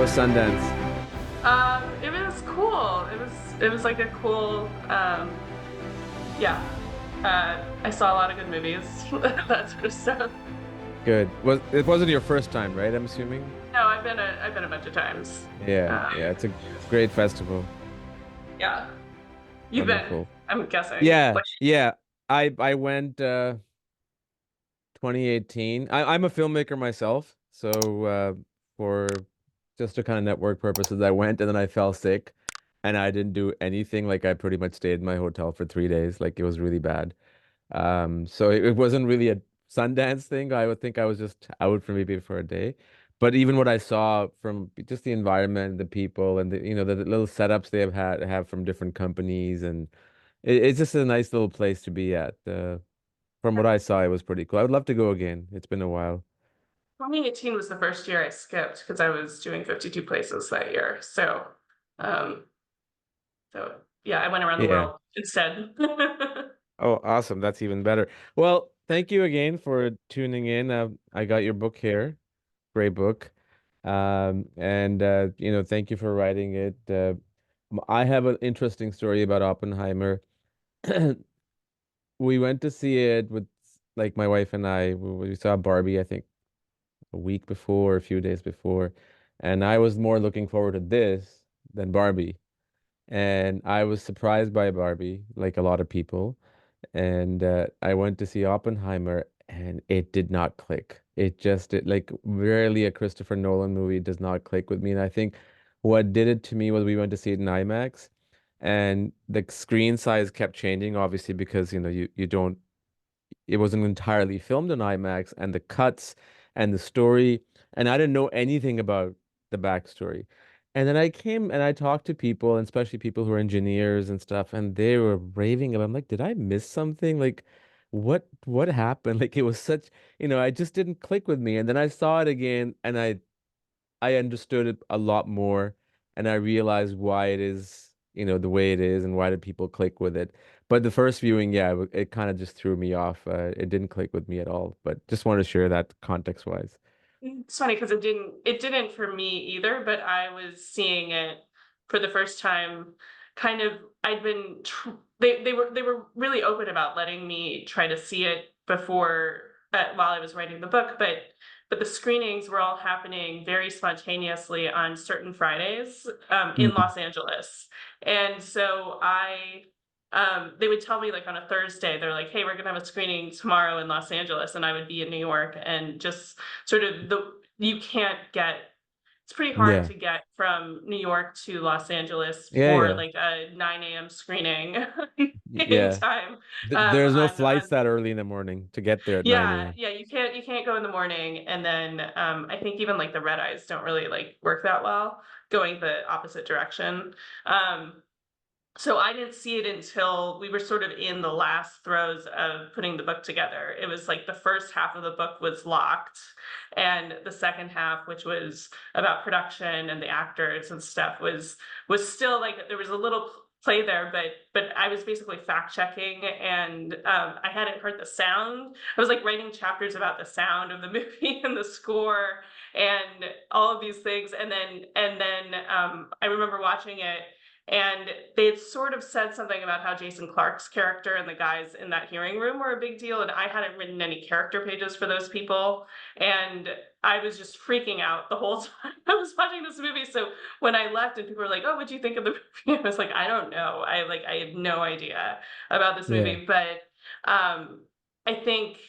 was Sundance? It was cool. It was like a cool, yeah. I saw a lot of good movies, that sort of stuff. Good. It wasn't your first time, right? I'm assuming. No, I've been a bunch of times. Yeah, Um, yeah. It's a great festival. yeah, you've been. Wonderful. I'm guessing. Yeah, What? yeah. I went 2018. I'm a filmmaker myself, so for just to kind of network purposes, I went and then I fell sick, and I didn't do anything. Like I pretty much stayed in my hotel for 3 days. Like it was really bad. So it wasn't really a Sundance thing. I would think I was just out for maybe for a day. But even what I saw from just the environment, the people, and the little setups they have from different companies, and it's just a nice little place to be at. From what I saw, it was pretty cool. I would love to go again. It's been a while. 2018 was the first year I skipped because I was doing 52 places that year. Um, so yeah, I went around the Yeah. world instead. Oh, awesome. That's even better. Well, thank you again for tuning in. I got your book here. Great book. And thank you for writing it. I have an interesting story about Oppenheimer. We went to see it with like my wife and I. We saw Barbie, I think, a week before, a few days before, and I was more looking forward to this than Barbie. And I was surprised by Barbie, like a lot of people. And I went to see Oppenheimer, and it did not click. Like rarely a Christopher Nolan movie does not click with me. And I think what did it to me was we went to see it in IMAX, and the screen size kept changing, obviously, because you don't it wasn't entirely filmed in IMAX, and the cuts and the story, and I didn't know anything about the backstory. And then I came and I talked to people, and especially people who are engineers and stuff, and they were raving about. I'm like, did I miss something? Like, what happened? Like, it was such, I just didn't click with me. And then I saw it again, and I understood it a lot more, and I realized why it is, the way it is, and why did people click with it. But the first viewing, yeah, it kind of just threw me off. It didn't click with me at all. But just want to share that context wise. It's funny because it didn't for me either, but I was seeing it for the first time. Kind of, I'd been they were really open about letting me try to see it before, while I was writing the book, but the screenings were all happening very spontaneously on certain Fridays, in Mm. Los Angeles. And so they would tell me like on a Thursday, they're like, "Hey, we're gonna have a screening tomorrow in Los Angeles," and I would be in New York, and just sort of you can't get. It's pretty hard Yeah. to get from New York to Los Angeles Yeah, for yeah. like a 9 a.m. screening in Yeah. time. There's no On flights that early in the morning to get there at 9 Yeah, a.m. yeah, you can't go in the morning, and then I think even like the red eyes don't really like work that well going the opposite direction. Um, so I didn't see it until we were sort of in the last throes of putting the book together. It was like the first half of the book was locked, and the second half, which was about production and the actors and stuff, was still like there was a little play there, but I was basically fact checking, and I hadn't heard the sound. I was like writing chapters about the sound of the movie and the score and all of these things, and then I remember watching it, and they had sort of said something about how Jason Clarke's character and the guys in that hearing room were a big deal. And I hadn't written any character pages for those people. And I was just freaking out the whole time I was watching this movie. So when I left and people were like, "Oh, what'd you think of the movie?" I was like, "I don't know. I had no idea about this Yeah. movie." But I think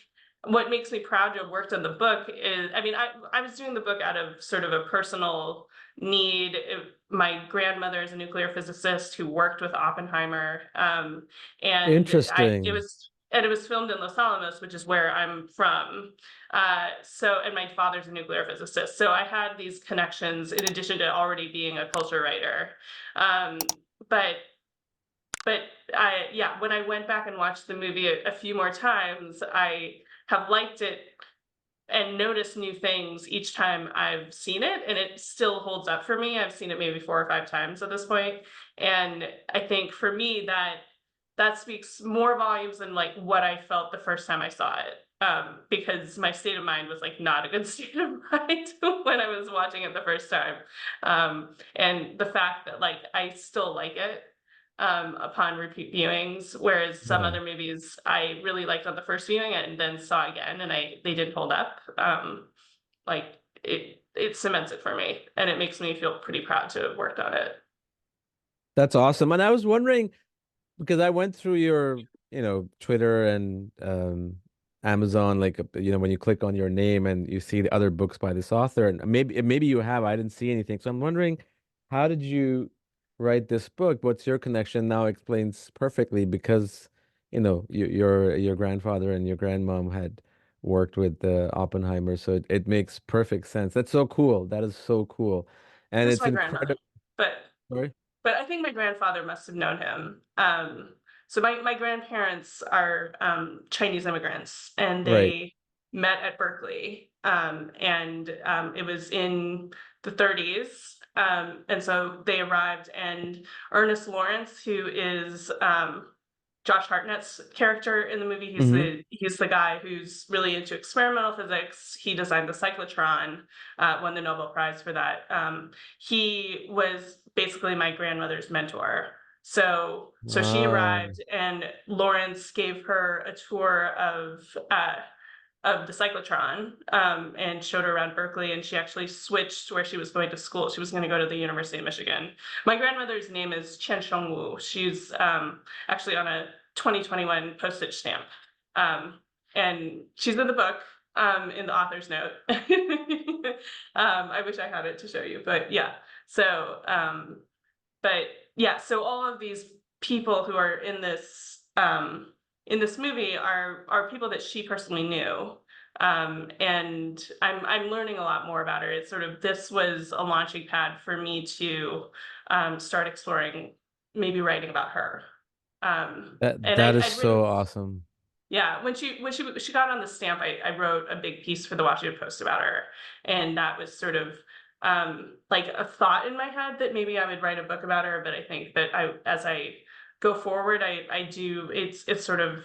what makes me proud to have worked on the book is, I mean, I was doing the book out of sort of a personal need. My grandmother is a nuclear physicist who worked with Oppenheimer, and Interesting. it was filmed in Los Alamos, which is where I'm from. And my father's a nuclear physicist, so I had these connections in addition to already being a culture writer. Um, but but yeah, when I went back and watched the movie a few more times, I have liked it and notice new things each time I've seen it, and it still holds up for me. I've seen it maybe 4 or 5 times at this point, and I think for me that speaks more volumes than like what I felt the first time I saw it. because my state of mind was like not a good state of mind when I was watching it the first time. And the fact that like I still like it upon repeat viewings, whereas some Yeah. other movies I really liked on the first viewing and then saw again and they didn't hold up. Like it cements it for me and it makes me feel pretty proud to have worked on it. That's awesome. And I was wondering, because I went through your, Twitter and Amazon, like when you click on your name and you see the other books by this author, and maybe you have, I didn't see anything. So I'm wondering, how did you write this book? What's your connection? Now explains perfectly because, your grandfather and your grandmom had worked with Oppenheimer, so it makes perfect sense. That's so cool. That is so cool. And Just it's my grandma, incredible. but Sorry? I think my grandfather must have known him. So my grandparents are Chinese immigrants, and Right. they met at Berkeley, and it was in the 30s, and so they arrived, and Ernest Lawrence, who is Josh Hartnett's character in the movie. Hmm. He's the guy who's really into experimental physics. He designed the cyclotron, won the Nobel Prize for that. He was basically my grandmother's mentor. So she Wow. arrived, and Lawrence gave her a tour of the cyclotron, and showed her around Berkeley, and she actually switched where she was going to school. She was going to go to the University of Michigan. My grandmother's name is Chen Shengwu. She's actually on a 2021 postage stamp. And she's in the book, in the author's note. I wish I had it to show you, but yeah. So, but yeah, so all of these people who are in this movie are people that she personally knew. And I'm learning a lot more about her. It's sort of this was a launching pad for me to start exploring, maybe writing about her. That And that is I'd written, so awesome. yeah, when she got on the stamp, I wrote a big piece for the Washington Post about her, and that was sort of like a thought in my head that maybe I would write a book about her. But I think that as I go forward, I do it's sort of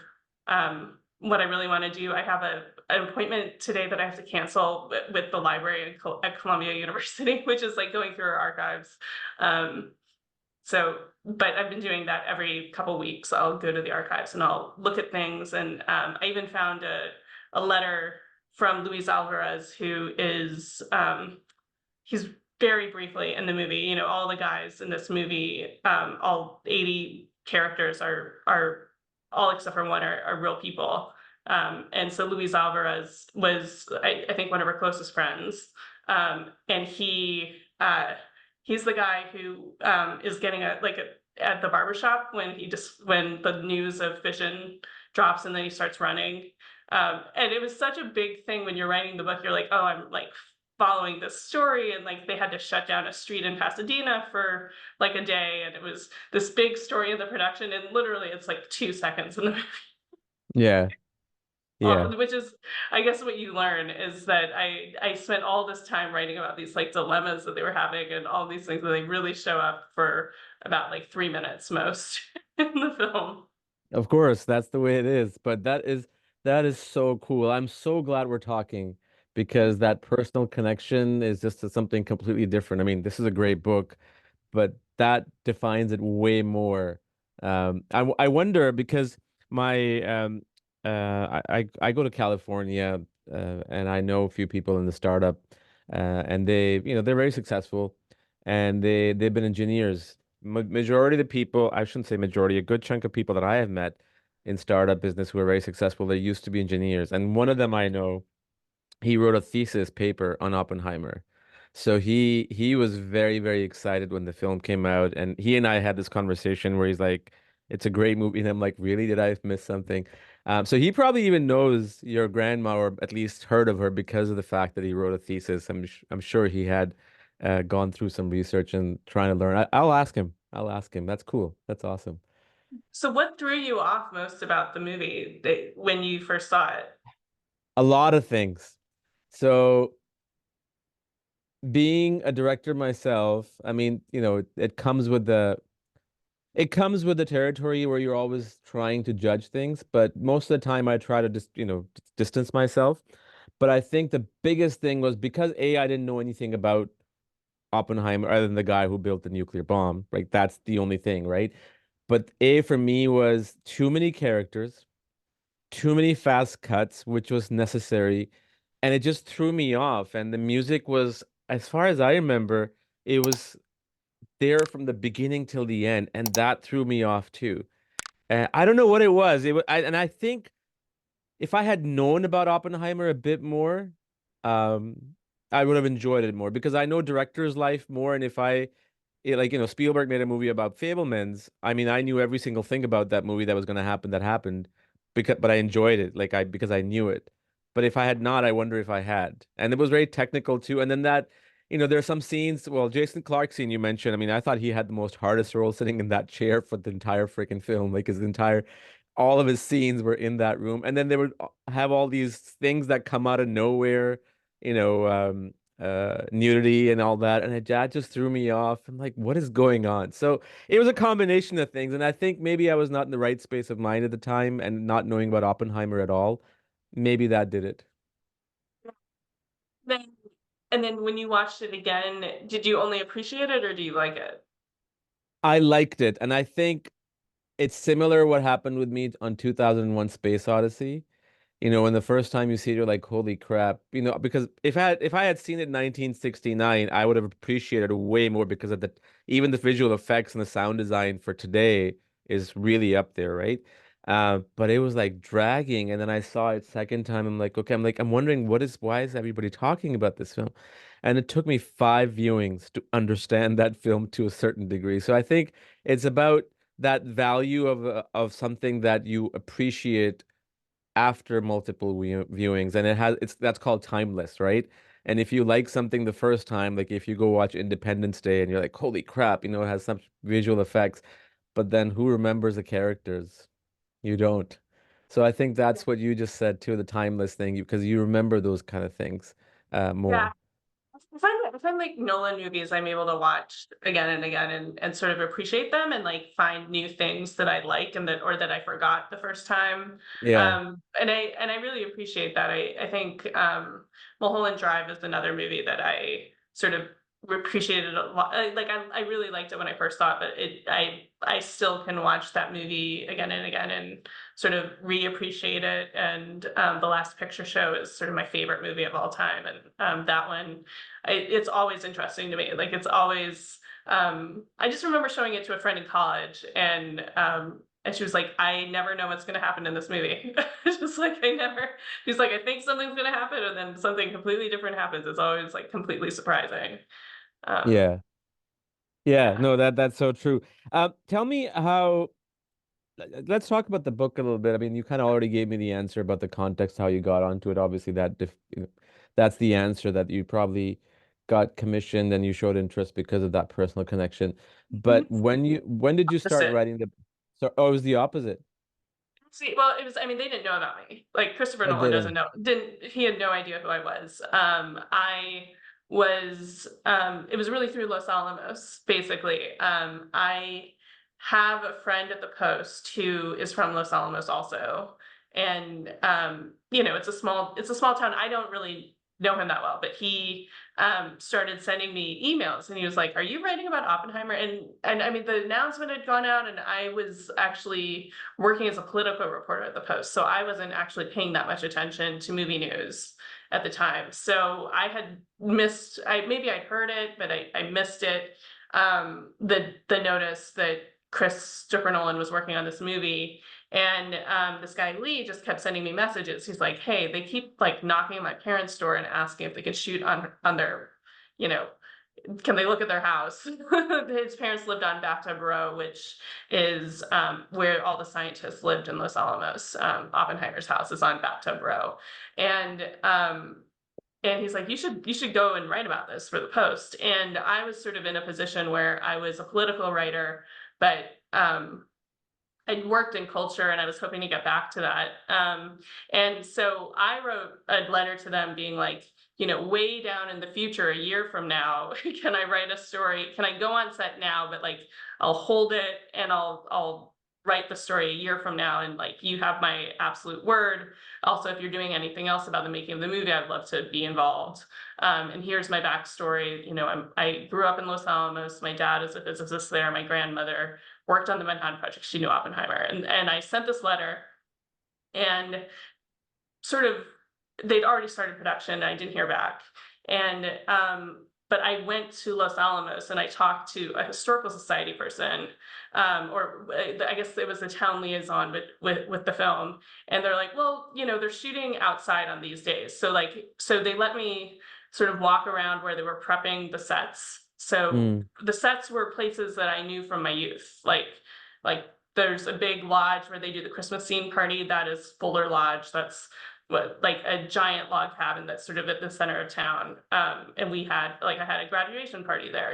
what I really want to do. I have an appointment today that I have to cancel with the library at Columbia University, which is like going through her archives. Um, so, but I've been doing that every couple weeks. I'll go to the archives and I'll look at things. And I even found a letter from Luis Alvarez, who is he's very briefly in the movie. You know, all the guys in this movie, all 80 characters are all except for one are real people. And so Luis Alvarez was, I think, one of her closest friends. And he's the guy who is getting at the barbershop when the news of fission drops and then he starts running. And it was such a big thing when you're writing the book. You're like, oh, I'm like following this story, and like they had to shut down a street in Pasadena for like a day, and it was this big story of the production, and literally it's like 2 seconds in the movie. Yeah. Yeah. Which is, I guess, what you learn is that I spent all this time writing about these like dilemmas that they were having and all these things that they really show up for about like 3 minutes most in the film. Of course, that's the way it is. But that is so cool. I'm so glad we're talking because that personal connection is just something completely different. I mean, this is a great book, but that defines it way more. I wonder because my I go to California, and I know a few people in the startup, and they're very successful, and they've been engineers. Majority of the people, I shouldn't say majority, a good chunk of people that I have met in startup business who are very successful, they used to be engineers, and one of them I know, he wrote a thesis paper on Oppenheimer. So he was very, very excited when the film came out, and he and I had this conversation where he's like, "It's a great movie," and I'm like, "Really? Did I miss something?" So he probably even knows your grandma, or at least heard of her because of the fact that he wrote a thesis. I'm sure he had gone through some research and trying to learn. I'll ask him. I'll ask him. That's cool. That's awesome. So, what threw you off most about the movie when you first saw it? A lot of things. So being a director myself, I mean, it comes with it comes with the territory where you're always trying to judge things, but most of the time I try to just, distance myself. But I think the biggest thing was because A, I didn't know anything about Oppenheimer other than the guy who built the nuclear bomb. Right? That's the only thing, right? But A for me was too many characters, too many fast cuts, which was necessary, and it just threw me off. And the music was, as far as I remember, it was there from the beginning till the end, and that threw me off too. I don't know what it was. And I think if I had known about Oppenheimer a bit more, um, I would have enjoyed it more because I know director's life more. And if I like, Spielberg made a movie about Fablemans. I mean, I knew every single thing about that movie that was going to happen that happened but I enjoyed it because I knew it. But if I had not, I wonder if I had. And it was very technical too. And then that, there are some scenes, well, Jason Clarke scene you mentioned. I mean, I thought he had the most hardest role sitting in that chair for the entire freaking film. Like all of his scenes were in that room. And then they would have all these things that come out of nowhere, you know, um, nudity and all that. And that just threw me off. I'm like, what is going on? So it was a combination of things. And I think maybe I was not in the right space of mind at the time and not knowing about Oppenheimer at all. Maybe that did it. Then and then when you watched it again, did you only appreciate it or do you like it? I liked it. And I think it's similar what happened with me on 2001 Space Odyssey. When the first time you see it, you're like, holy crap. Because if I had seen it in 1969, I would have appreciated it way more because of even the visual effects and the sound design for today is really up there, right? But it was like dragging, and then I saw it second time. I'm like, okay, I'm wondering why is everybody talking about this film? And it took me 5 viewings to understand that film to a certain degree. So I think it's about that value of something that you appreciate after multiple viewings, and it's that's called timeless, right? And if you like something the first time, like if you go watch Independence Day and you're like, holy crap, it has some visual effects, but then who remembers the characters? You don't. So I think that's what you just said too, the timeless thing, because you remember those kind of things Yeah. more. I find like Nolan movies I'm able to watch again and again and sort of appreciate them and like find new things that I like and that or that I forgot the first time. Yeah. And I really appreciate that. I think Mulholland Drive is another movie that I sort of appreciated a lot. Like I really liked it when I first saw it, but I still can watch that movie again and again and sort of reappreciate it. And The Last Picture Show is sort of my favorite movie of all time, and that one it's always interesting to me. Like it's always I just remember showing it to a friend in college and she was like, I never know what's gonna happen in this movie. It's just like I never she's like, I think something's gonna happen and then something completely different happens. It's always like completely surprising. Um Yeah. Yeah, yeah. no, that's so true. Tell me how let's talk about the book a little bit. I mean, you kind of already gave me the answer about the context, how you got onto it. Obviously, that's the answer that you probably got commissioned and you showed interest because of that personal connection. But when did you start Opposite. writing the? So, oh, it was the opposite. See, well, it was I mean, they didn't know about me. Like, Christopher Oh, Nolan did doesn't I? know didn't he had no idea who I was. It was really through Los Alamos, basically. I have a friend at the Post who is from Los Alamos also, and, it's a small town. I don't really know him that well, but he, started sending me emails, and he was like, "Are you writing about Oppenheimer?" And I mean, the announcement had gone out, and I was actually working as a political reporter at the Post. So I wasn't actually paying that much attention to movie news at the time. So I had missed, maybe I'd heard it, but I missed it. The notice that Christopher Nolan was working on this movie. And this guy Lee just kept sending me messages. He's like, "Hey, they keep like knocking on my parents' door and asking if they could shoot on their, you know, can they look at their house?" His parents lived on Bathtub Row, which is where all the scientists lived in Los Alamos. Oppenheimer's house is on Bathtub Row, and um, and he's like, "You should go and write about this for the Post." And I was sort of in a position where I was a political writer, but I'd worked in culture and I was hoping to get back to that. And so I wrote a letter to them being like, way down in the future, a year from now, can I write a story? Can I go on set now, but like I'll hold it and I'll write the story a year from now, and like you have my absolute word. Also, if you're doing anything else about the making of the movie, I'd love to be involved. And here's my backstory. I grew up in Los Alamos. My dad is a physicist there. My grandmother worked on the Manhattan Project. She knew Oppenheimer, and I sent this letter, and sort of they'd already started production. I didn't hear back, and but I went to Los Alamos and I talked to a historical society person, or I guess it was the town liaison with the film, and they're like, well, they're shooting outside on these days, so they let me sort of walk around where they were prepping the sets. So Mm. the sets were places that I knew from my youth, like there's a big lodge where they do the Christmas scene party. That is Fuller Lodge. That's like a giant log cabin that's sort of at the center of town. And I had a graduation party there.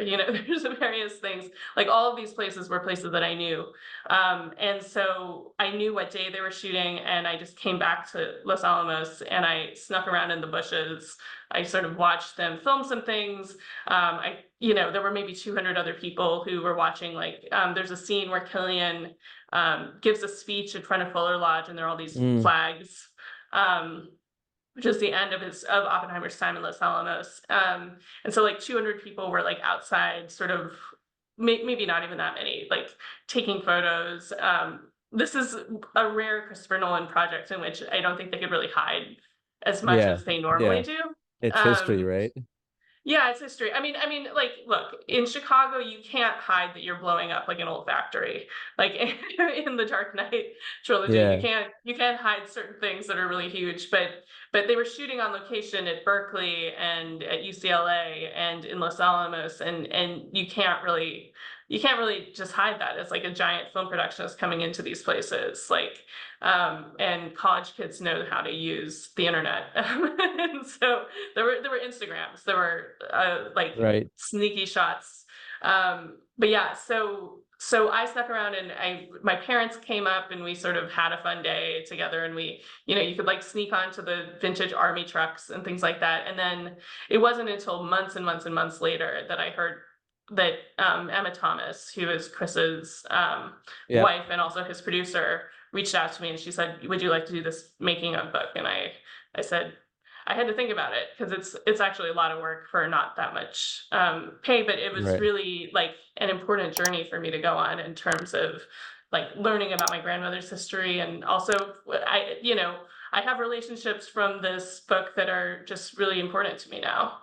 There's various things. Like all of these places were places that I knew. And so I knew what day they were shooting, and I just came back to Los Alamos and I snuck around in the bushes. I sort of watched them film some things. There were maybe 200 other people who were watching. There's a scene where Killian gives a speech in front of Fuller Lodge, and there are all these Mm. flags, um, which is the end of Oppenheimer's time in Los Alamos. And so like 200 people were like outside, sort of maybe not even that many, like taking photos. This is a rare Christopher Nolan project in which I don't think they could really hide as much Yeah. as they normally Yeah. do. It's history, Um, right? yeah, it's history. Like, look, in Chicago, you can't hide that you're blowing up like an old factory. Like in the Dark Knight trilogy, Yeah. you can't hide certain things that are really huge. But they were shooting on location at Berkeley and at UCLA and in Los Alamos, and you can't really just hide that. It's like a giant film production is coming into these places. And college kids know how to use the internet. And so there were Instagrams, there were like Right. sneaky shots. But yeah, so I stuck around, and my parents came up and we sort of had a fun day together, and you could like sneak onto the vintage army trucks and things like that. And then it wasn't until months and months and months later that I heard that Emma Thomas, who is Chris's Yep. wife and also his producer, reached out to me, and she said, would you like to do this making of book? And I said, I had to think about it, because it's actually a lot of work for not that much pay, but it was Right. really like an important journey for me to go on, in terms of like learning about my grandmother's history. And also I have relationships from this book that are just really important to me now,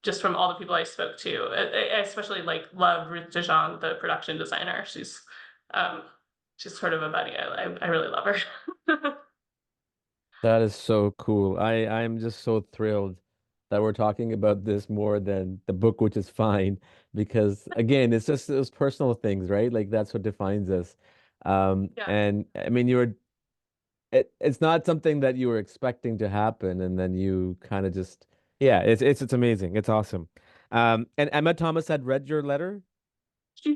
just from all the people I spoke to. I especially like love Ruth DeJong, the production designer. Um, she's sort of a buddy. I really love her. That is so cool. I'm just so thrilled that we're talking about this more than the book, which is fine because again, it's just those personal things, right? Like that's what defines us. Yeah. And I mean, it's not something that you were expecting to happen, and then you kind of just, yeah, it's amazing. It's awesome. And Emma Thomas had read your letter.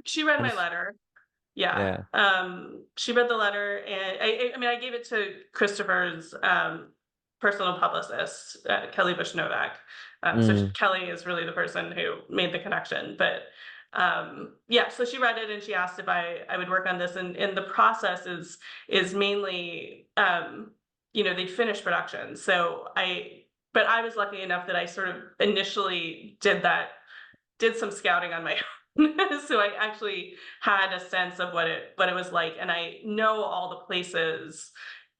She read I'm my s- letter. Yeah. yeah. She read the letter, and I gave it to Christopher's personal publicist, Kelly Bush Novak. So Mm. Kelly is really the person who made the connection. But yeah, so she read it and she asked if I would work on this, and the process is mainly they finished production. But I was lucky enough that I sort of initially did some scouting on my own. So I actually had a sense of what it was like, and I know all the places.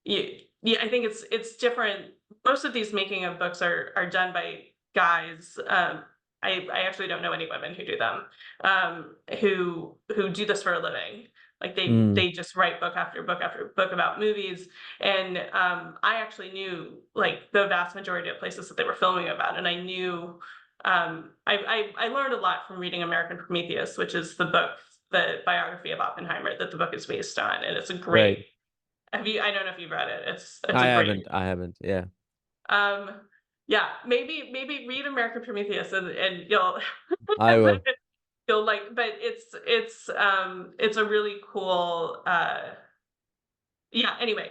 Yeah, I think it's different. Most of these making of books are done by guys. I actually don't know any women who do them, who do this for a living. Like Mm. they just write book after book after book about movies, and I actually knew like the vast majority of places that they were filming about, and I knew I learned a lot from reading American Prometheus, which is the biography of Oppenheimer that the book is based on, and it's a Right. great. I don't know if you've read it. It's I a great. haven't. I haven't. Yeah. Um, yeah, maybe read American Prometheus, and you'll I will. you'll like. But it's a really cool. yeah, anyway,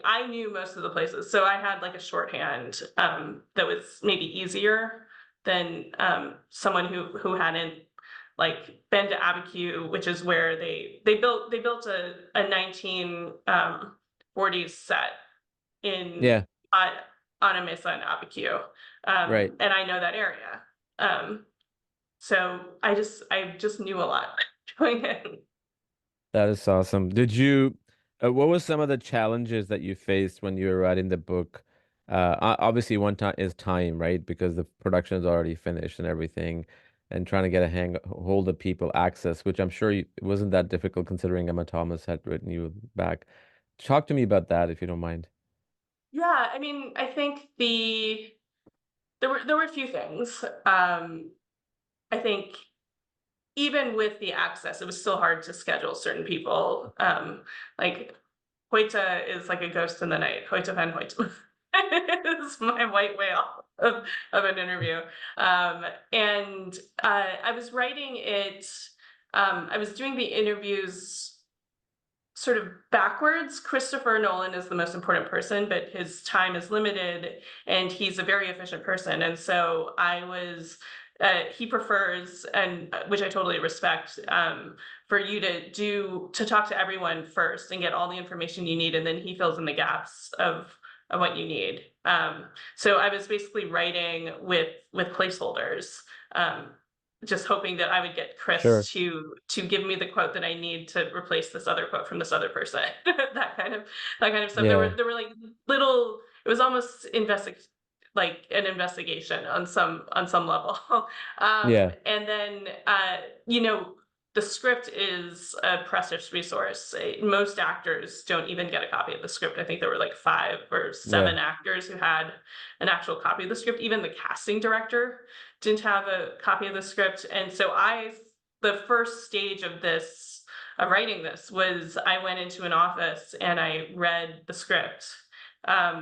I knew most of the places, so I had, like, a shorthand, that was maybe easier than, someone who hadn't, like, been to Abiquiu, which is where they built a 1940s set in Yeah, on on a mesa in Abiquiu, right. and I know that area, um, so I just knew a lot going in. That is awesome. What was some of the challenges that you faced when you were writing the book? Obviously, one time is time, right? Because the production is already finished and everything, and trying to get a hold of people access, which I'm sure it wasn't that difficult considering Emma Thomas had written you back. Talk to me about that if you don't mind. Yeah, I mean, I think there were a few things. I think even with the access, it was still hard to schedule certain people. Like Hoyta is like a ghost in the night. Hoyta van Hoyta is my white whale of an interview. And I was writing it. I was doing the interviews sort of backwards. Christopher Nolan is the most important person, but his time is limited and he's a very efficient person. And so he prefers, and which I totally respect, for you to talk to everyone first and get all the information you need, and then he fills in the gaps of what you need. So I was basically writing with placeholders. Just hoping that I would get Sure. Chris to give me the quote that I need to replace this other quote from this other person. That kind of stuff. There Yeah. were there were like little. It was almost like an investigation on some level. Yeah. And then the script is a precious resource. Most actors don't even get a copy of the script. I think there were like 5 or 7 Yeah. actors who had an actual copy of the script. Even the casting director didn't have a copy of the script. And so the first stage of this, of writing this, was I went into an office and I read the script,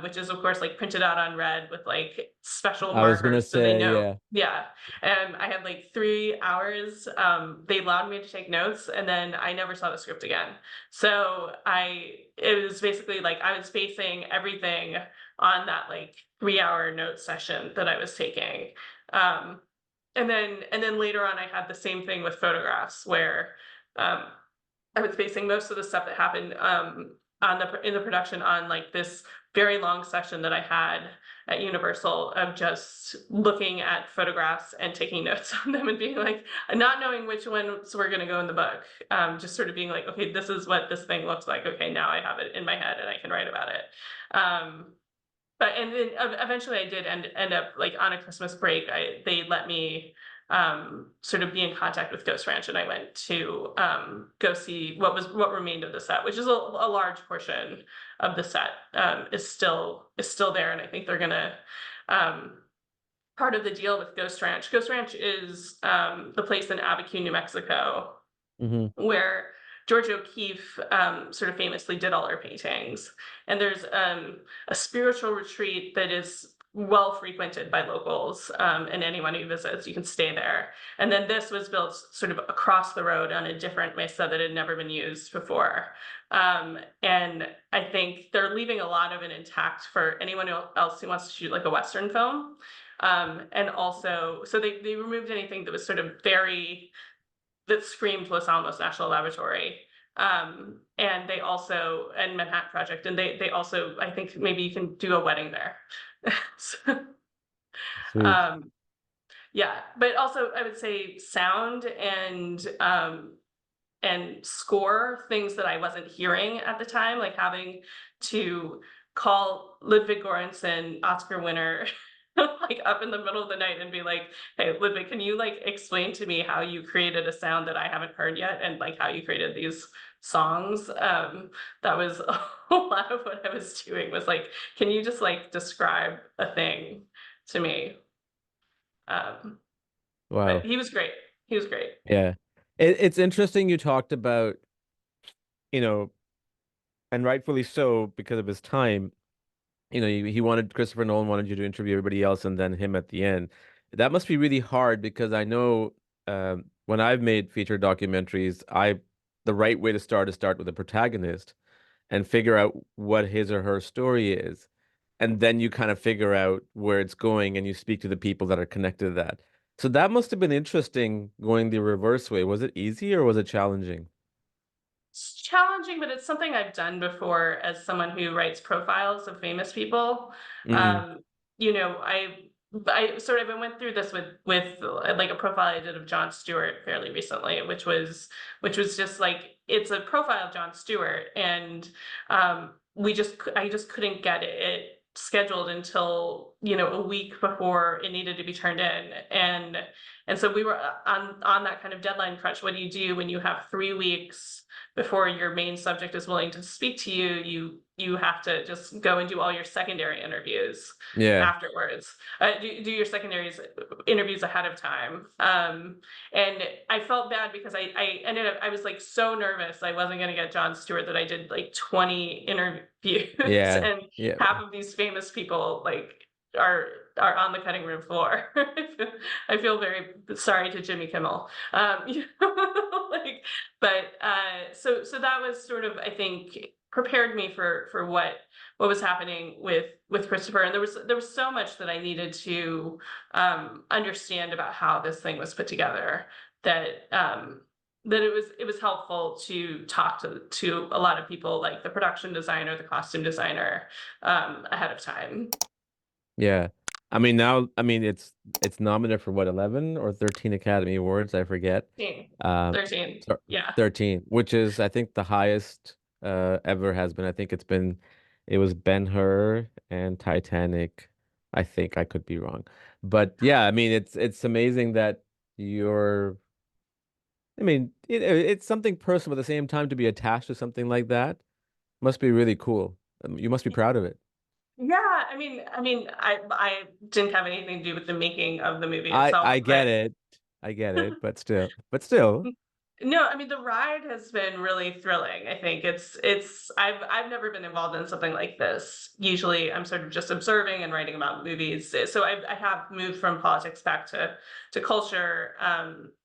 which is of course like printed out on red with like special I was gonna markers so they say, know. yeah. Yeah. And I had like 3 hours. They allowed me to take notes and then I never saw the script again. So it was basically like I was basing everything on that like 3 hour note session that I was taking. Um, and then later on, I had the same thing with photographs where um, I was basing most of the stuff that happened in the production on like this very long session that I had at Universal of just looking at photographs and taking notes on them and being like, not knowing which ones were going to go in the book, just sort of being like, okay, this is what this thing looks like. Okay, now I have it in my head and I can write about it. Um, but and then eventually I did end up like on a Christmas break. They let me sort of be in contact with Ghost Ranch, and I went to go see what remained of the set, which is a large portion of the set is still there, and I think they're gonna. Part of the deal with Ghost Ranch. Ghost Ranch is the place in Abiquiu, New Mexico, Hmm. where George O'Keeffe sort of famously did all her paintings. And there's a spiritual retreat that is well frequented by locals, and anyone who visits, you can stay there. And then this was built sort of across the road on a different mesa that had never been used before. And I think they're leaving a lot of it intact for anyone else who wants to shoot like a Western film. And also, so they removed anything that was sort of that screamed Los Alamos National Laboratory. And they also, and Manhattan Project, and they also, I think maybe you can do a wedding there. So, Sweet. um, yeah, but also I would say sound and score, things that I wasn't hearing at the time, like having to call Ludwig Göransson, Oscar winner, like up in the middle of the night and be like, "Hey, Ludwig, can you like explain to me how you created a sound that I haven't heard yet, and like how you created these songs?" That was a lot of what I was doing. Was like, "Can you just like describe a thing to me?" Um, but Wow. he was great. He was great. Yeah. It's interesting you talked about, you know, and rightfully so because of his time. He wanted Christopher Nolan wanted you to interview everybody else and then him at the end. That must be really hard because I know when I've made feature documentaries, the right way to start is start with a protagonist. and figure out what his or her story is. And then you kind of figure out where it's going and you speak to the people that are connected to that. So that must have been interesting going the reverse way. Was it easy or was it challenging? It's challenging, but it's something I've done before as someone who writes profiles of famous people. Mm, You know, I sort of I went through this with like a profile I did of Jon Stewart fairly recently, which was just like it's a profile of Jon Stewart, and I just couldn't get it scheduled until a week before it needed to be turned in, and so we were on that kind of deadline crunch. What do you do when you have 3 weeks before your main subject is willing to speak to you? You have to just go and do all your secondary interviews yeah. afterwards. Do your secondaries interviews ahead of time. And I felt bad because I ended up, I was like so nervous I wasn't going to get Jon Stewart that I did like 20 interviews Yeah. and Yeah. half of these famous people like are are on the cutting room floor. I feel very sorry to Jimmy Kimmel. Like, but so that was sort of, I think, prepared me for what was happening with Christopher, and there was so much that I needed to understand about how this thing was put together that that it was helpful to talk to a lot of people like the production designer, the costume designer, ahead of time. Yeah. I mean now I mean it's nominated for what, 11 or 13 Academy Awards, I forget. 13, Um 13, so- yeah. 13, which is I think the highest ever has been. I think it was Ben-Hur and Titanic. I think I could be wrong. But yeah, I mean it's amazing that you're I mean it's something personal at the same time to be attached to something like that. Must be really cool. You must be proud of it. Yeah, I didn't have anything to do with the making of the movie itself, I but get it. I get it, but still. But still. no, I mean the ride has been really thrilling. I think I've never been involved in something like this. Usually I'm sort of just observing and writing about movies. So I have moved from politics back to culture,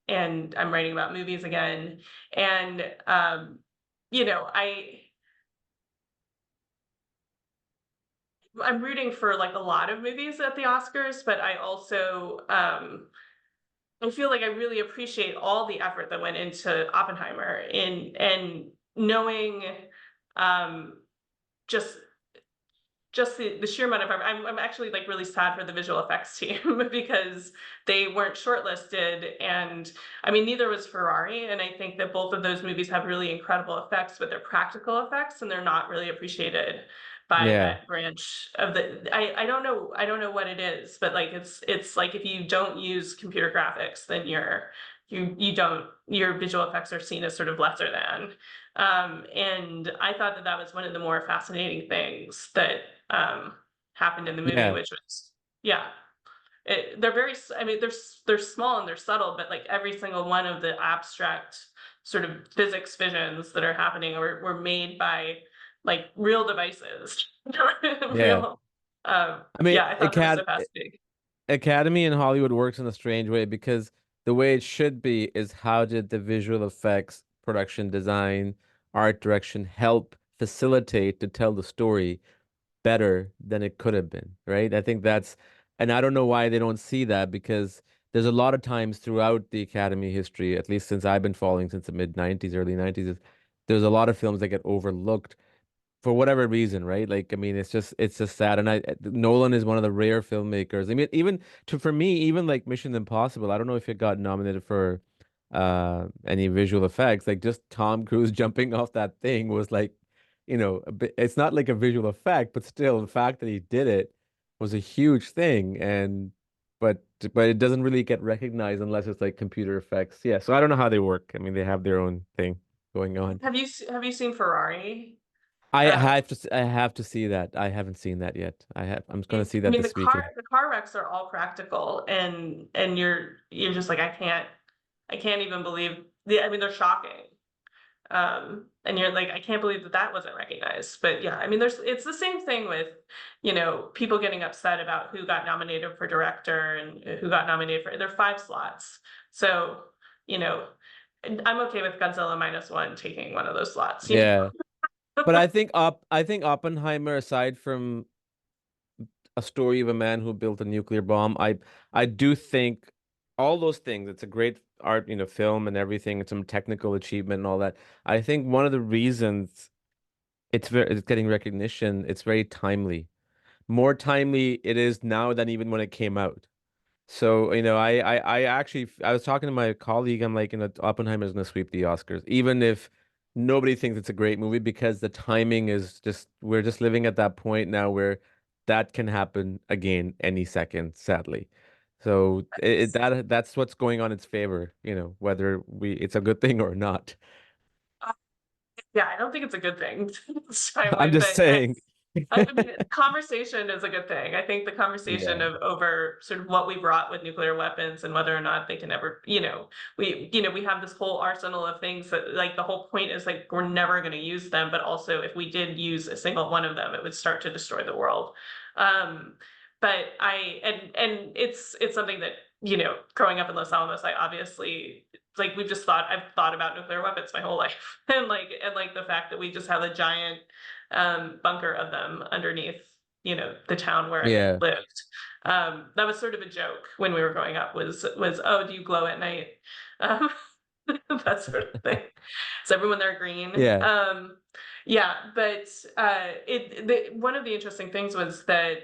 and I'm writing about movies again. And you know, I'm rooting for like a lot of movies at the Oscars, but I also I feel like I really appreciate all the effort that went into Oppenheimer in and knowing um just the sheer amount of effort. I'm actually like really sad for the visual effects team because they weren't shortlisted, and I mean neither was Ferrari, and I think that both of those movies have really incredible effects, but they're practical effects and they're not really appreciated by Yeah. that branch of the I don't know what it is, but like it's like if you don't use computer graphics, then you don't your visual effects are seen as sort of lesser than. And I thought that that was one of the more fascinating things that um, happened in the movie, Yeah. which was, yeah, they're I mean, they're small and they're subtle, but like every single one of the abstract sort of physics visions that are happening were made by like real devices, Yeah. real. I mean, Yeah, I thought that was so fascinating. Academy in Hollywood works in a strange way because the way it should be is how did the visual effects, production design, art direction help facilitate to tell the story better than it could have been, right? I think that's, and I don't know why they don't see that because there's a lot of times throughout the Academy history, at least since I've been following since the mid 90s, early 90s, there's a lot of films that get overlooked for whatever reason, right? Like, I mean, it's just sad. And Nolan is one of the rare filmmakers. I mean, even for me, even like Mission Impossible, I don't know if it got nominated for any visual effects. Like just Tom Cruise jumping off that thing was like, it's not like a visual effect, but still the fact that he did it was a huge thing. And but but it doesn't really get recognized unless it's like computer effects. Yeah, so I don't know how they work. I mean, they have their own thing going on. Have you seen Ferrari? I have I have to see that. I haven't seen that yet. I'm just gonna see I that mean, this weekend. the car wrecks are all practical, and you're just like I can't even believe I mean, they're shocking. And you're like, I can't believe that that wasn't recognized. But yeah, I mean, it's the same thing with, people getting upset about who got nominated for director and who got nominated for. There are 5 slots, so you know, I'm okay with Godzilla minus one taking one of those slots. Yeah. But I think Oppenheimer, aside from a story of a man who built a nuclear bomb, I do think all those things, it's a great art, film and everything, and some technical achievement and all that. I think one of the reasons it's getting recognition, it's very timely. More timely it is now than even when it came out. So, I actually, I was talking to my colleague. I'm like, Oppenheimer's going to sweep the Oscars, even if nobody thinks it's a great movie, because the timing is just, we're just living at that point now where that can happen again any second, sadly. So that's what's going on its favor, whether it's a good thing or not. Yeah, I don't think it's a good thing I'm timeline, just but saying. I mean, conversation is a good thing. I think the conversation Yeah. of over sort of what we brought with nuclear weapons and whether or not they can ever, we have this whole arsenal of things that like the whole point is like we're never going to use them, but also if we did use a single one of them, it would start to destroy the world. Um, but and it's something that growing up in Los Alamos, I obviously like I've thought about nuclear weapons my whole life and like the fact that we just have a giant bunker of them underneath the town where I Yeah. lived. That was sort of a joke when we were growing up, was oh, do you glow at night? um, that sort of thing. Is everyone there green? Yeah. Yeah, but one of the interesting things was that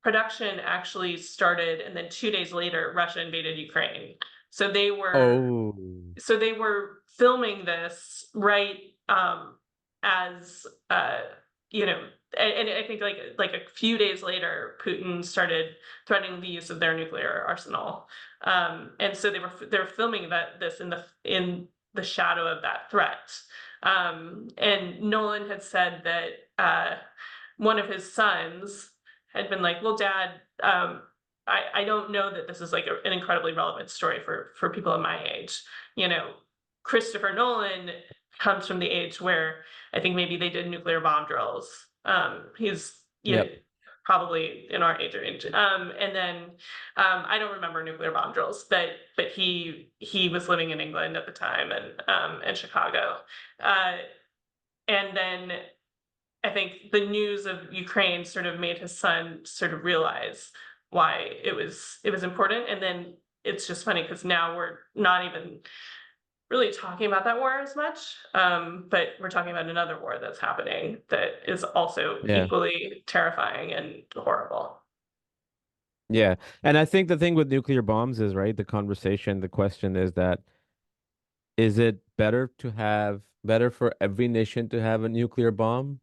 production actually started, and then 2 days later Russia invaded Ukraine. So they were Oh, so they were filming this right as you know and I think like a few days later Putin started threatening the use of their nuclear arsenal, and so they were filming this in the shadow of that threat, and Nolan had said that one of his sons had been like, well, dad, I don't know that this is like an incredibly relevant story for people in my age. you know, Christopher Nolan comes from the age where I think maybe they did nuclear bomb drills. He's yep. probably in our age range. And then I don't remember nuclear bomb drills, but he was living in England at the time and Chicago. Uh, and then I think the news of Ukraine sort of made his son sort of realize why it was important. And then it's just funny because now we're not even really talking about that war as much, but we're talking about another war that's happening that is also Yeah. equally terrifying and horrible. Yeah. And I think the thing with nuclear bombs is, right, the question is that, is it better for every nation to have a nuclear bomb,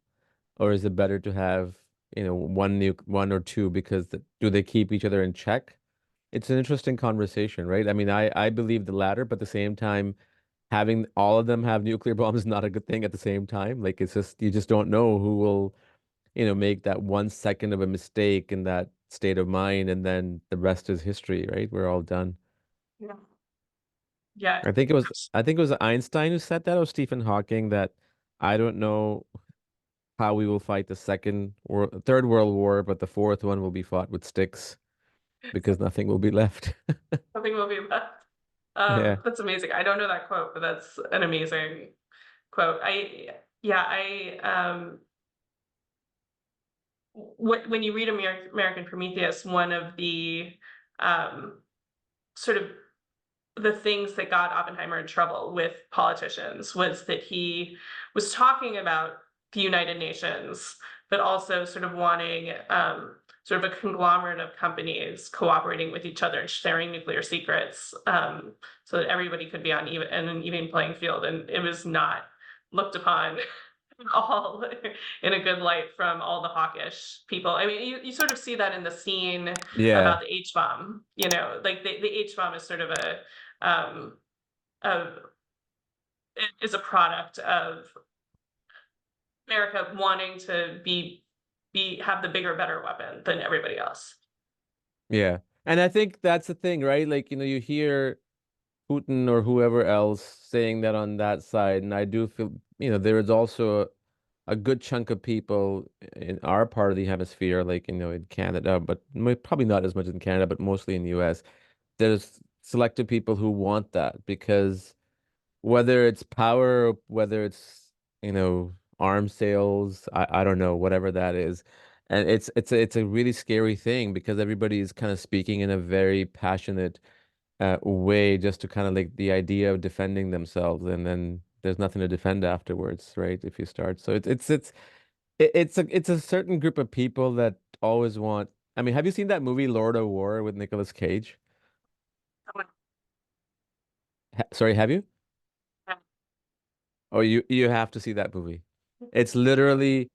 or is it better to have, one or two, because do they keep each other in check? It's an interesting conversation, right? I mean, I believe the latter, but at the same time, having all of them have nuclear bombs is not a good thing at the same time. Like, it's just, you just don't know who will, make that 1 second of a mistake in that state of mind, and then the rest is history, right? We're all done. Yeah. Yeah. I think it was Einstein who said that, or Stephen Hawking, that I don't know how we will fight the third world war, but the fourth one will be fought with sticks because nothing will be left. Something will be left. Yeah. That's amazing. I don't know that quote, but that's an amazing quote. Yeah, when you read American Prometheus, one of the sort of the things that got Oppenheimer in trouble with politicians was that he was talking about the United Nations, but also sort of wanting sort of a conglomerate of companies cooperating with each other and sharing nuclear secrets, so that everybody could be on an even playing field. And it was not looked upon all in a good light from all the hawkish people. I mean, you sort of see that in the scene Yeah. about the H bomb. Like the H bomb is sort of um, of is a product of America wanting to be have the bigger, better weapon than everybody else. Yeah. And I think that's the thing, right? Like, you hear Putin or whoever else saying that on that side, and I do feel, there is also a good chunk of people in our part of the hemisphere, like, in Canada, but probably not as much in Canada, but mostly in the US. There's selected people who want that because whether it's power, whether it's, arms sales. I don't know, whatever that is. And it's a really scary thing because everybody is kind of speaking in a very passionate way just to kind of like the idea of defending themselves, and then there's nothing to defend afterwards, right? If you start. So it's a certain group of people that always want. I mean, have you seen that movie Lord of War with Nicolas Cage? Sorry, have you? Oh, you have to see that movie. It's literally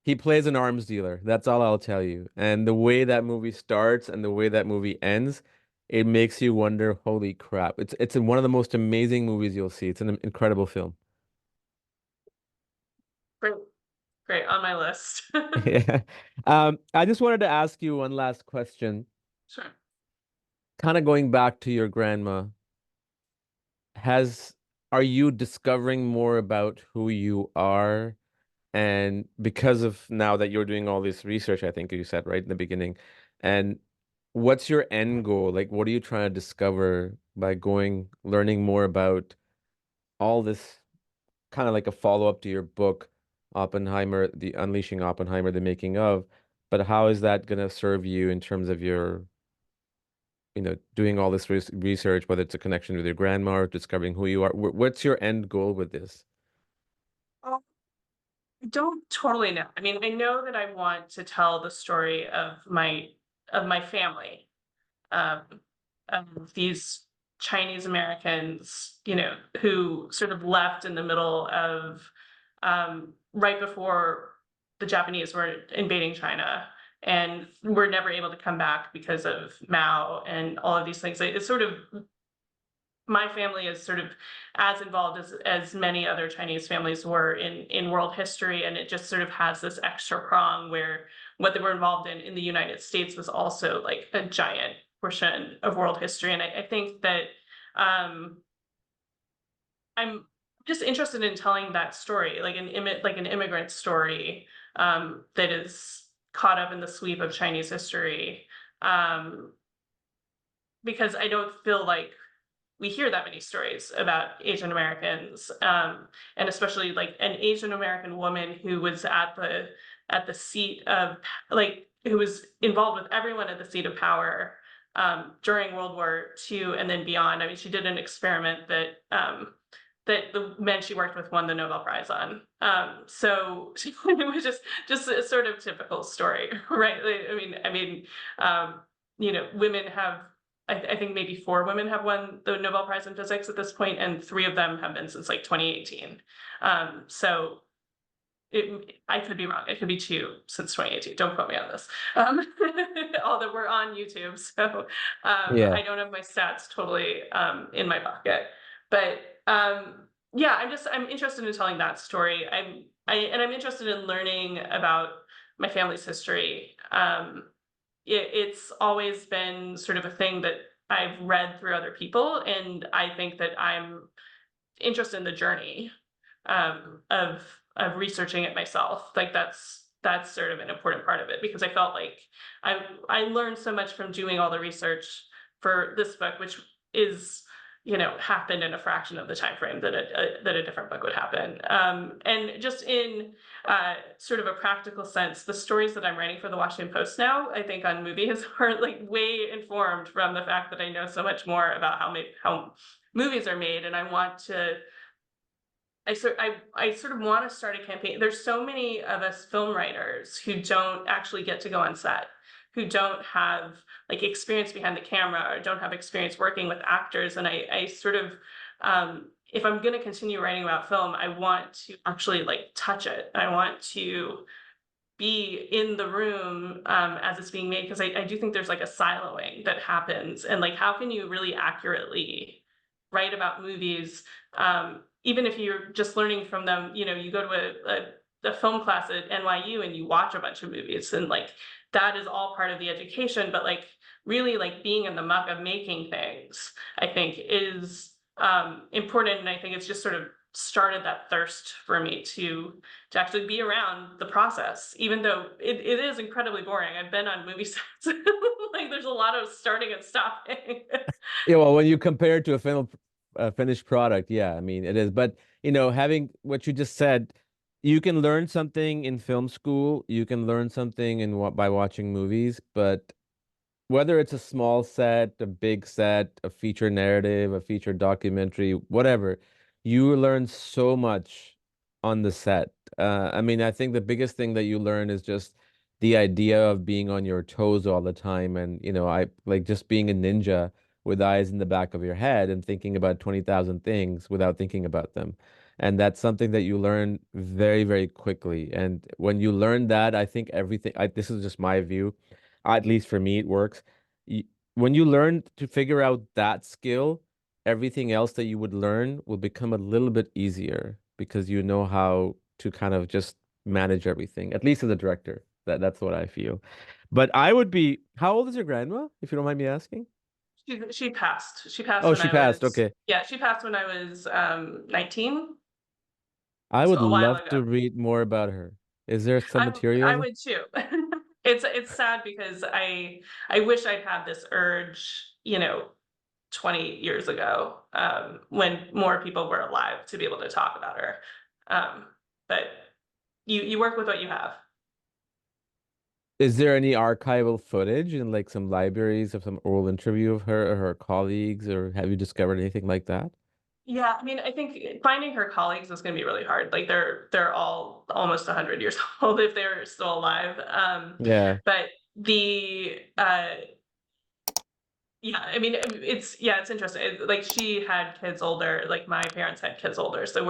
he plays an arms dealer. That's all I'll tell you. And the way that movie starts and the way that movie ends, it makes you wonder, holy crap. It's one of the most amazing movies you'll see. It's an incredible film. Great, great on my list. Yeah. I just wanted to ask you one last question. Sure. Kind of going back to your grandma, has are you discovering more about who you are? And because of now that you're doing all this research, I think you said right in the beginning, and what's your end goal? Like, what are you trying to discover by learning more about all this kind of like a follow-up to your book, Oppenheimer, the Unleashing Oppenheimer, the making of, but how is that going to serve you in terms of your, doing all this research, whether it's a connection with your grandma or discovering who you are? What's your end goal with this? Um, I don't totally know. I mean, I know that I want to tell the story of my family, um, of these Chinese Americans, who sort of left in the middle of right before the Japanese were invading China and were never able to come back because of Mao and all of these things. It's sort of my family is sort of as involved as many other Chinese families were in world history, and it just sort of has this extra prong where what they were involved in the United States was also like a giant portion of world history. And I think that um, I'm just interested in telling that story, like an immigrant story that is caught up in the sweep of Chinese history, um, because I don't feel like we hear that many stories about Asian Americans, and especially like an Asian American woman who was at the seat of like who was involved with everyone at the seat of power during World War II and then beyond. I mean, she did an experiment that the men she worked with won the Nobel Prize on. So it was just a sort of typical story, right? Um, women have I think maybe 4 women have won the Nobel Prize in Physics at this point, and 3 of them have been since like 2018. So I could be wrong. It could be 2 since 2018. Don't quote me on this. Although we're on YouTube, so Yeah. I don't have my stats totally in my pocket. But yeah, I'm interested in telling that story. I'm interested in learning about my family's history. It's always been sort of a thing that I've read through other people, and I think that I'm interested in the journey of researching it myself. Like that's sort of an important part of it because I felt like I learned so much from doing all the research for this book, which is happened in a fraction of the time frame that a different book would happen. And just in sort of a practical sense, the stories that I'm writing for the Washington Post now, I think on movies are like way informed from the fact that I know so much more about how movies are made, and I want to. I sort of want to start a campaign. There's so many of us film writers who don't actually get to go on set, who don't have like experience behind the camera or don't have experience working with actors. And I sort of, if I'm going to continue writing about film, I want to actually like touch it. I want to be in the room as it's being made because I do think there's like a siloing that happens. And like, how can you really accurately write about movies? Even if you're just learning from them, you go to a film class at NYU and you watch a bunch of movies, and like that is all part of the education. But like really, like being in the muck of making things, I think is important, and I think it's just sort of started that thirst for me to actually be around the process, even though it is incredibly boring. I've been on movie sets, like there's a lot of starting and stopping. Yeah, well, when you compare it to a finished product, yeah, I mean it is. But having what you just said, you can learn something in film school, you can learn something in what by watching movies, but whether it's a small set, a big set, a feature narrative, a feature documentary, whatever, you learn so much on the set. I mean, I think the biggest thing that you learn is just the idea of being on your toes all the time. And, I like just being a ninja with eyes in the back of your head and thinking about 20,000 things without thinking about them. And that's something that you learn very, very quickly. And when you learn that, I think this is just my view, at least for me, it works. Y- When you learn to figure out that skill, everything else that you would learn will become a little bit easier because you know how to kind of just manage everything, at least as a director. That's what I feel. But how old is your grandma, if you don't mind me asking? She passed. She passed Oh, when she I passed. was, Okay. yeah, she passed when I was 19, I so would a while love ago. to read more about her. Is there some I material? would too. It's sad because I wish I'd had this urge, 20 years ago, when more people were alive to be able to talk about her. Um, but you work with what you have. Is there any archival footage in like some libraries of some oral interview of her or her colleagues, or have you discovered anything like that? Yeah, I mean, I think finding her colleagues is going to be really hard. Like they're all almost 100 years old if they're still alive. Yeah. But the yeah, I mean, it's interesting. Like she had kids older, like my parents had kids older, so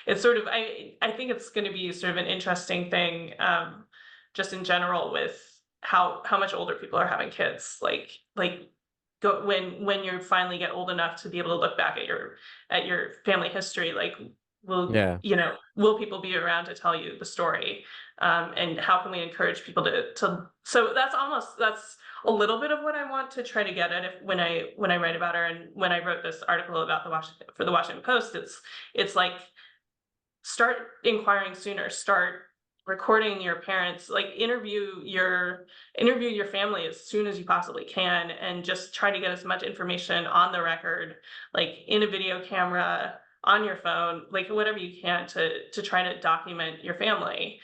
it's sort of I think it's going to be sort of an interesting thing, just in general with how much older people are having kids. Like go when you finally get old enough to be able to look back at your family history, like Yeah. will people be around to tell you the story, and how can we encourage people to so that's a little bit of what I want to try to get at when I write about her. And when I wrote this article about the Washington Post, it's like start inquiring sooner, start recording your parents, like interview your family as soon as you possibly can, and just try to get as much information on the record, like in a video camera, on your phone, like whatever you can to try to document your family.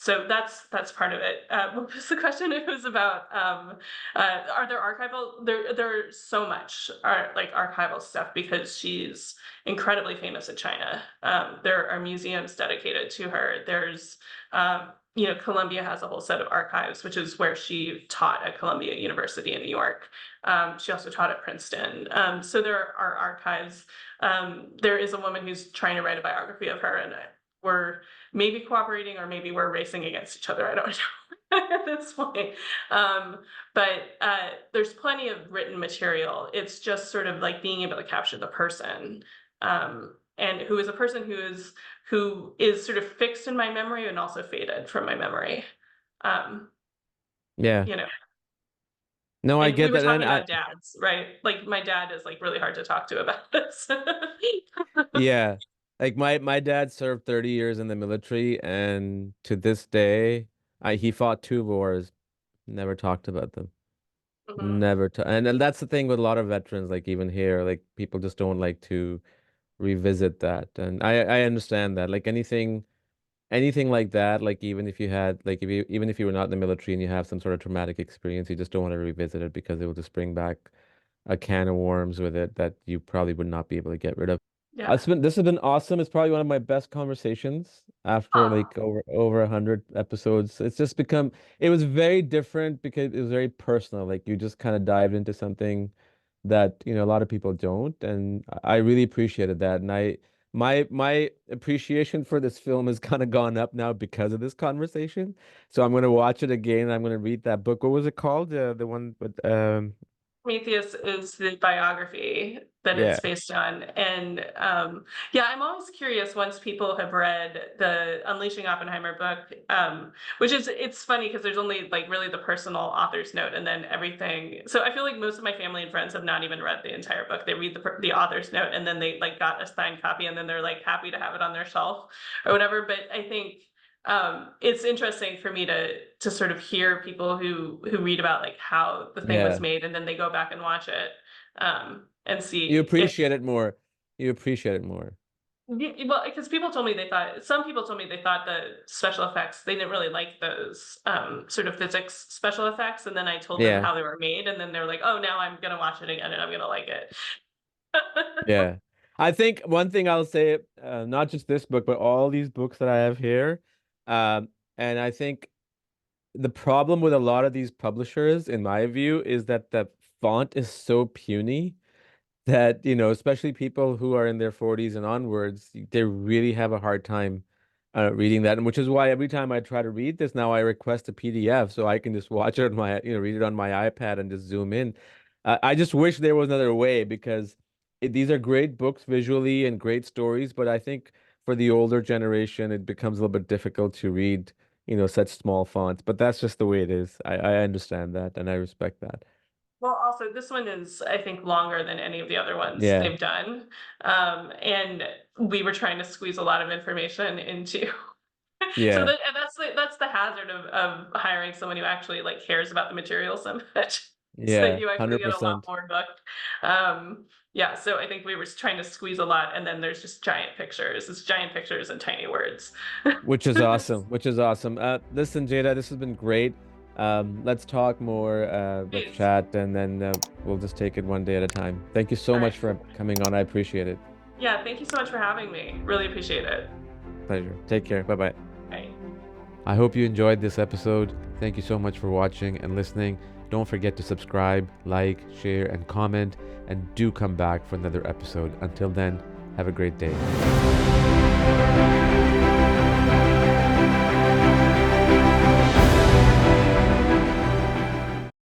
So that's part of it. What was the question? It was about, are there archival? There's so much like archival stuff because she's incredibly famous in China. There are museums dedicated to her. There's Columbia has a whole set of archives, which is where she taught at Columbia University in New York. She also taught at Princeton. So there are archives. There is a woman who's trying to write a biography of her, and we're maybe cooperating or maybe we're racing against each other. I don't know at this point. But there's plenty of written material. It's just sort of like being able to capture the person, and who is a person who is sort of fixed in my memory and also faded from my memory. Um, Yeah. you know, No, I and we get were that. And talking about dads, right? Like my dad is like really hard to talk to about this. yeah, like my dad served 30 years in the military, and to this day, he fought two wars, never talked about them. Mhm. Never to and that's the thing with a lot of veterans, like even here, like people just don't like to revisit that. And I understand that. Like anything like that, like even if you were not in the military and you have some sort of traumatic experience, you just don't want to revisit it because it will just bring back a can of worms with it that you probably would not be able to get rid of. Yeah. This has been awesome. It's probably one of my best conversations after Oh, like over 100 episodes. It was very different because it was very personal. Like you just kind of dived into something that, a lot of people don't. And I really appreciated that. And my appreciation for this film has kind of gone up now because of this conversation. So I'm going to watch it again. I'm going to read that book. What was it called? The one with Prometheus is the biography that it's yeah. based on. And yeah, I'm always curious once people have read the Unleashing Oppenheimer book, which is, it's funny because there's only like really the personal author's note and then everything. So I feel like most of my family and friends have not even read the entire book. They read the author's note and then they like got a signed copy and then they're like happy to have it on their shelf or whatever. But I think it's interesting for me to sort of hear people who read about like how the thing was Yeah. made and then they go back and watch it, and You see if appreciate it more. You appreciate it more. Well, because some people told me they thought the special effects, they didn't really like those sort of physics special effects. And then I told them Yeah. how they were made, and then they're like, oh, now I'm gonna watch it again and I'm gonna like it. Yeah. I think one thing I'll say, not just this book, but all these books that I have here, um, and I think the problem with a lot of these publishers, in my view, is that the font is so puny that, especially people who are in their 40s and onwards, they really have a hard time reading that. And which is why every time I try to read this now, I request a PDF so I can just watch it on read it on my iPad and just zoom in. I just wish there was another way because these are great books visually and great stories, but I think for the older generation, it becomes a little bit difficult to read, such small fonts. But that's just the way it is. I understand that and I respect that. Well, also, this one is, I think, longer than any of the other ones Yeah. they've done. And we were trying to squeeze a lot of information into. So Yeah. that's the hazard of hiring someone who actually like cares about the material so much, so that Yeah. you actually get a lot 100%. more book. Yeah, so I think we were trying to squeeze a lot, and then there's just giant pictures. It's giant pictures and tiny words. Which is awesome. Which is awesome. Listen, Jada, this has been great. Let's talk more. Let's Please. chat, and then we'll just take it one day at a time. Thank you so All right. much for coming on. I appreciate it. Yeah, thank you so much for having me. Really appreciate it. Pleasure. Take care. Bye bye. Bye. I hope you enjoyed this episode. Thank you so much for watching and listening. Don't forget to subscribe, like, share, and comment. And do come back for another episode. Until then, have a great day.